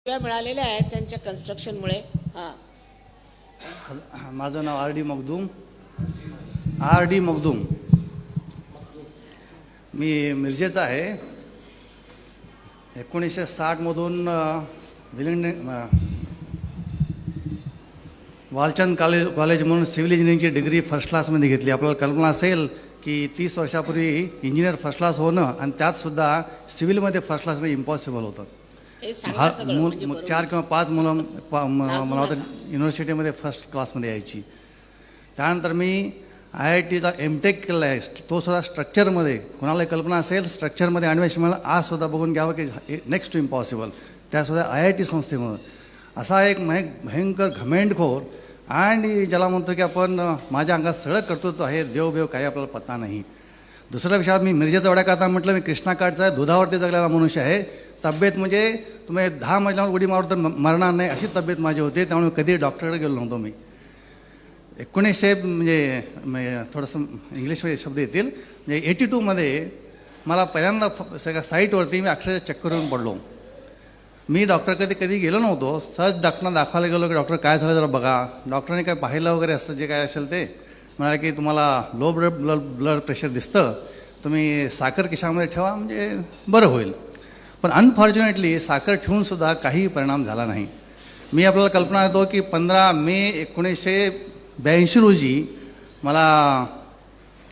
मिळालेल्या आहेत त्यांच्या कन्स्ट्रक्शनमुळे. माझं नाव आर डी मखदूम. मी मिरजेचा आहे. 1960मधून वालचंद कॉलेज म्हणून सिव्हिल इंजिनिअरिंगची डिग्री फर्स्ट क्लासमध्ये घेतली. आपल्याला कल्पना असेल की 30 वर्षापूर्वी इंजिनियर फर्स्ट क्लास होणं आणि त्यातसुद्धा सिव्हिलमध्ये फर्स्ट क्लास इम्पॉसिबल होतं. हा 4 किंवा 5 मुलं मला वाटतं युनिव्हर्सिटीमध्ये फर्स्ट क्लासमध्ये यायची. त्यानंतर मी IITचा MTech केला आहे. तो सुद्धा स्ट्रक्चरमध्ये. कोणाला कल्पना असेल स्ट्रक्चरमध्ये ॲडमिशन मला आजसुद्धा बघून घ्यावं की नेक्स्ट टू इम्पॉसिबल. त्यासुद्धा IIT संस्थेमधून. असा एक भयंकर घमेंडखोर आणि ज्याला म्हणतो की आपण माझ्या अंगात सगळं कर्तृत्व आहे, देव काही आपल्याला पत्ता नाही. दुसऱ्या विषयात मी मिरजेचा एवढ्या करता म्हटलं मी कृष्णाकाठचा दुधावरती जगलेला मनुष्य आहे. तब्येत म्हणजे तुम्ही 10 मजल्यावर उडी मारू तर मरणार नाही अशी तब्येत माझी होती. त्यामुळे कधी डॉक्टरकडे गेलो नव्हतो मी. 1900 म्हणजे थोडंसं इंग्लिशमध्ये शब्द येतील. म्हणजे 82मध्ये मला पहिल्यांदा सगळ्या साईटवरती मी अक्षरशः चक्कर येऊन पडलो. मी डॉक्टरकडे कधी गेलो नव्हतो. सहज डॉक्टरना दाखवायला गेलो की डॉक्टर काय झालं जरा बघा. डॉक्टरने काय पाहिलं वगैरे असतं जे काय असेल ते म्हणाले की तुम्हाला लो ब्लड प्रेशर दिसतं, तुम्ही साखर खिशामध्ये ठेवा म्हणजे बरं होईल. पण अनफॉर्च्युनेटली साखर ठेवूनसुद्धा काही परिणाम झाला नाही. मी आपल्याला कल्पना देतो की 15 मे 1982 रोजी मला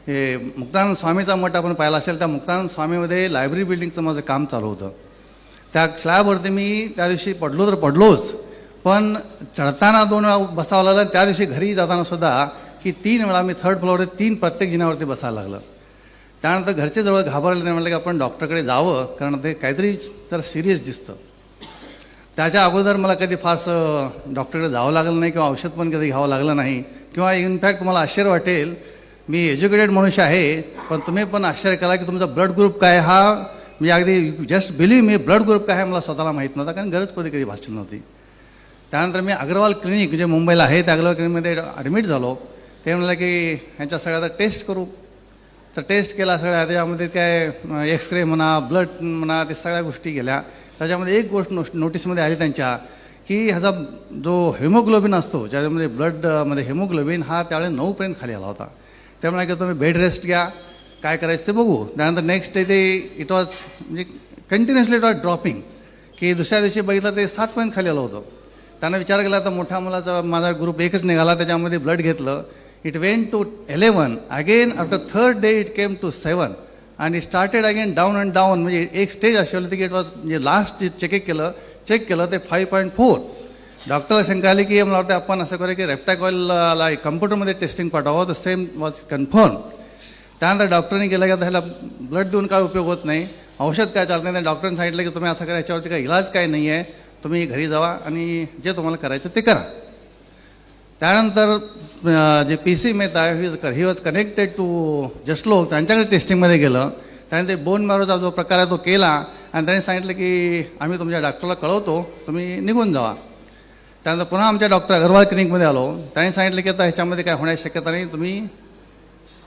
हे मुक्तानंद स्वामीचा मठ आपण पाहिला असेल. त्या मुक्तानंद स्वामीमध्ये लायब्ररी बिल्डिंगचं माझं काम चालू होतं. त्या स्लॅबवरती मी त्या दिवशी पडलो तर पडलोच, पण चढताना 2 वेळा बसावं लागलं. त्या दिवशी घरी जाताना सुद्धा की 3 वेळा मी 3rd फ्लोअरवर 3 प्रत्येक जिन्यावरती बसायला लागलं. त्यानंतर घरचे जवळ घाबरले. नाही म्हटलं की आपण डॉक्टरकडे जावं कारण ते काहीतरी जरा सिरियस दिसतं. त्याच्या अगोदर मला कधी फारसं डॉक्टरकडे जावं लागलं नाही किंवा औषध पण कधी घ्यावं लागलं नाही. किंवा इनफॅक्ट मला आश्चर्य वाटेल, मी एज्युकेटेड मनुष्य आहे पण तुम्ही पण आश्चर्य केला की तुमचा ब्लड ग्रुप काय हा म्हणजे अगदी जस्ट बिलीव्ह मी ब्लड ग्रुप काय आहे मला स्वतःला माहीत नव्हता कारण गरज कधी भासली नव्हती. त्यानंतर मी अग्रवाल क्लिनिक जे मुंबईला आहे त्या अग्रवाल क्लिनिकमध्ये ॲडमिट झालो. ते म्हणाले की ह्यांच्या सगळ्या टेस्ट करू. तर टेस्ट केला सगळ्या. त्याच्यामध्ये काय एक्सरे म्हणा ब्लड म्हणा ते सगळ्या गोष्टी गेल्या. त्याच्यामध्ये एक गोष्ट नोटीसमध्ये आली त्यांच्या की ह्याचा जो हेमोग्लोबिन असतो ज्याच्यामध्ये ब्लडमध्ये हेमोग्लोबिन हा त्यावेळेस 9पर्यंत खाली आला होता. त्यामुळे की तुम्ही बेड रेस्ट घ्या, काय करायचं ते बघू. त्यानंतर नेक्स्ट डे ते इट वॉज म्हणजे कंटिन्युअसली इट वॉज ड्रॉपिंग की दुसऱ्या दिवशी बघितलं ते 7पर्यंत खाली आलं होतं. त्यांना विचार केला तर मोठ्या मुलाचा माझा ग्रुप एकच निघाला. त्याच्यामध्ये ब्लड घेतलं. It went to 11. Again after 3rd day it came to 7 and it started again down and down. म्हणजे एक स्टेज अशी होती की इट वॉज म्हणजे लास्ट चेक केलं ते 5.4. डॉक्टरला शंका आली की मला वाटतं आपण असं करूया की रेप्टॅकॉइलला कम्प्युटरमध्ये टेस्टिंग पाठवावं. The same was confirm. त्यानंतर डॉक्टरने केलं की आता ह्याला ब्लड देऊन काय उपयोग होत नाही, औषध काय चालत नाही. डॉक्टरने सांगितलं की तुम्ही असं करा, याच्यावरती काय इलाज काय नाही आहे, तुम्ही घरी जावा आणि जे तुम्हाला करायचं ते करा. त्यानंतर जे PC Mehta he was connected to Jaslok त्यांच्याकडे टेस्टिंगमध्ये गेलं. त्यानंतर बोन मॅरोचा जो प्रकार आहे तो केला आणि त्यांनी सांगितलं की आम्ही तुमच्या डॉक्टरला कळवतो, तुम्ही निघून जावा. त्यानंतर पुन्हा आमच्या डॉक्टर अग्रवाल क्लिनिकमध्ये आलो. त्यांनी सांगितलं की आता ह्याच्यामध्ये काय होण्याची शक्यता नाही, तुम्ही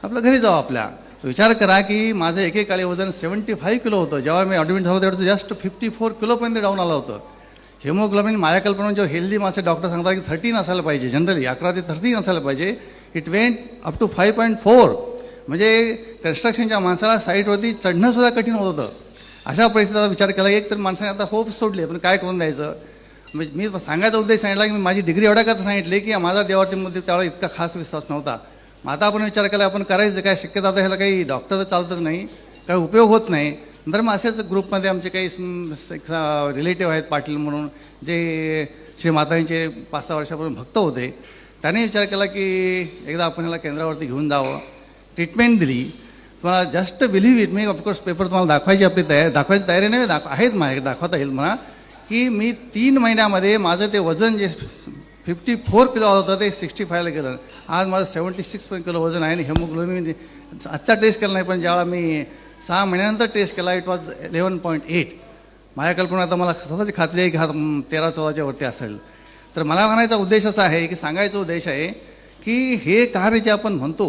आपल्या घरी जावा आपल्या. विचार करा की माझं एकेकाळी वजन 75 किलो होतं. जेव्हा मी ॲडमिट झालो तेवढं जस्ट 54 किलोपर्यंत डाऊन आलं होतं. हेमोग्लोबिन माझ्या कल्पनेने जो हेल्दी माणसं डॉक्टर सांगतात की 13 असायला पाहिजे, जनरली 11 ते 13 असायला पाहिजे. It went up to 5.4. म्हणजे कन्स्ट्रक्शनच्या माणसाला साईटवरती चढणंसुद्धा कठीण होत होतं. अशा परिस्थितीचा विचार केला एक तर माणसाने आता होप सोडली पण काय करून द्यायचं. म्हणजे मी सांगायचा उद्देश सांगितला की मी माझी डिग्री एवढ्या करता सांगितली की माझा देवाटीमध्ये त्यावेळेला इतका खास विश्वास नव्हता. मग आता आपण विचार केला आपण करायचं काय, शक्यता आता ह्याला काही डॉक्टर तर चालतच नाही, काही उपयोग होत नाही. नंतर मग असेच ग्रुपमध्ये आमचे काही रिलेटिव्ह आहेत पाटील म्हणून जे श्री माताजींचे 5-6 वर्षापूर्वी भक्त होते. त्याने विचार केला की एकदा आपण ह्याला केंद्रावरती घेऊन जावं. ट्रीटमेंट दिली. तुम्हाला just believe it, me of course paper तुम्हाला दाखवायची दाखवायची तयारी नाही आहेत माझ्या दाखवता येईल म्हणा की मी 3 महिन्यामध्ये माझं ते वजन जे 54 किलो होतं ते 65ला गेलं. आज माझं 76 किलो वजन आहे आणि हेमोग्लोबिन आत्ता टेस्ट केलं नाही पण ज्यावेळा मी 6 महिन्यानंतर टेस्ट केला इट वॉज 11.8. माझ्या कल्पना आता मला स्वतःची खात्री आहे की हा 13-14च्या वरती असेल. तर मला म्हणायचा उद्देश असा आहे की सांगायचा उद्देश आहे की हे कार्य जे आपण म्हणतो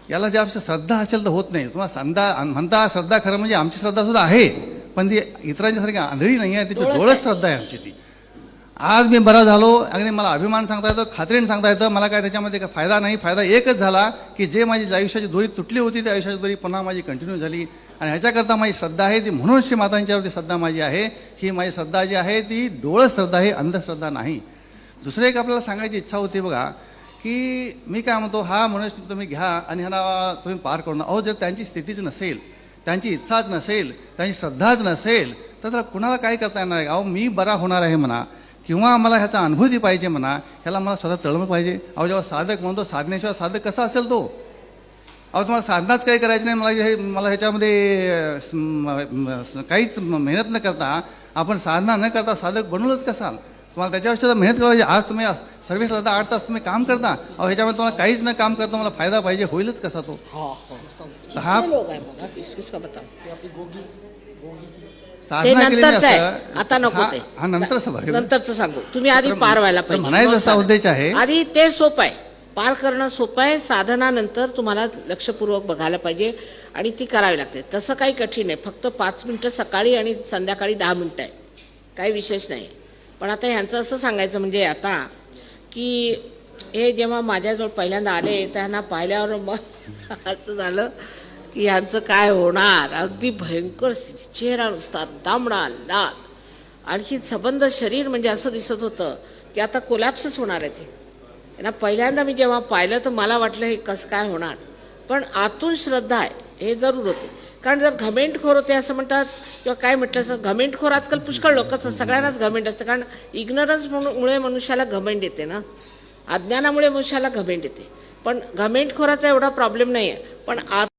याला जे आमची श्रद्धा असेल तर होत नाही. तुम्हाला म्हणता श्रद्धा खरं म्हणजे आमची श्रद्धासुद्धा आहे पण ती इतरांच्यासारखी आंधळी नाही आहे, तिची डोळस श्रद्धा आहे आमची ती. आज मी बरा झालो, अगदी मला अभिमान सांगता येतं, खात्रीने सांगता येतं, मला काय त्याच्यामध्ये काय फायदा नाही. फायदा एकच झाला की जे माझी आयुष्याची दोरी तुटली होती ती आयुष्याची दोरी पुन्हा माझी कंटिन्यू झाली. आणि ह्याच्याकरता माझी श्रद्धा आहे ती म्हणून श्री मातांच्यावरती श्रद्धा माझी आहे. ही माझी श्रद्धा जी आहे ती डोळ श्रद्धा आहे, अंधश्रद्धा नाही. दुसरं एक आपल्याला सांगायची इच्छा होती बघा, की मी काय म्हणतो, हा मनुष्य तुम्ही घ्या आणि ह्याला तुम्ही पार करून. अहो, जर त्यांची स्थितीच नसेल, त्यांची इच्छाच नसेल, त्यांची श्रद्धाच नसेल, तर त्याला कुणाला काय करता येणार आहे. अहो, मी बरा होणार आहे म्हणा, किंवा मला ह्याचा अनुभूती पाहिजे म्हणा, ह्याला मला स्वतः तळमळ पाहिजे. अहो, जेव्हा साधक म्हणतो, साधनेशिवाय साधक कसा असेल तो. अहो, तुम्हाला साधनाच काही करायची नाही, मला ह्याच्यामध्ये काहीच मेहनत न करता, आपण साधना न करता साधक बनूनच कसाल. तुम्हाला त्याच्यापेक्षा मेहनत करायची. आज तुम्ही सर्व्हिस करता, 8 तास तुम्ही काम करता. अहो, ह्याच्यामध्ये तुम्हाला काहीच न काम करता मला फायदा पाहिजे, होईलच कसा तो. हा लोग आहे बघा, किसका बताओ. साधना केली नंतरच आहे, असं. आता नको ते. हा नंतर नंतरचं सांगू. तुम्ही आधी पार व्हायला पाहिजे. म्हणायचं असा उद्देश आहे. आधी ते सोपं आहे, पार करणं सोपं आहे. साधनानंतर तुम्हाला लक्षपूर्वक बघायला पाहिजे आणि ती करावी लागते. तसं काही कठीण आहे, फक्त 5 मिनिटं सकाळी आणि संध्याकाळी 10 मिनिटं आहे, काही विशेष नाही. पण आता ह्यांचं असं सांगायचं म्हणजे आता की हे जेव्हा माझ्याजवळ पहिल्यांदा आले त्यांना पाहिल्यावर मग असं झालं की ह्यांचं काय होणार. अगदी भयंकर स्थिती, चेहरा नुसता तांबडा लाल, आणखी सबंध शरीर म्हणजे असं दिसत होतं की आता कोलॅप्सच होणार आहे ते. यांना पहिल्यांदा मी जेव्हा पाहिलं तर मला वाटलं हे कसं काय होणार, पण आतून श्रद्धा आहे हे जरूर होते. कारण जर घमेंटखोर होते असं म्हणतात किंवा काय म्हटलं असं, घमेंटखोर आजकाल पुष्कळ लोकच, सगळ्यांनाच घमेंट असतं. कारण इग्नरन्समुळे मनुष्याला घमेंट येते ना, अज्ञानामुळे मनुष्याला घमेंट येते. पण घमेंटखोराचा एवढा प्रॉब्लेम नाही आहे, पण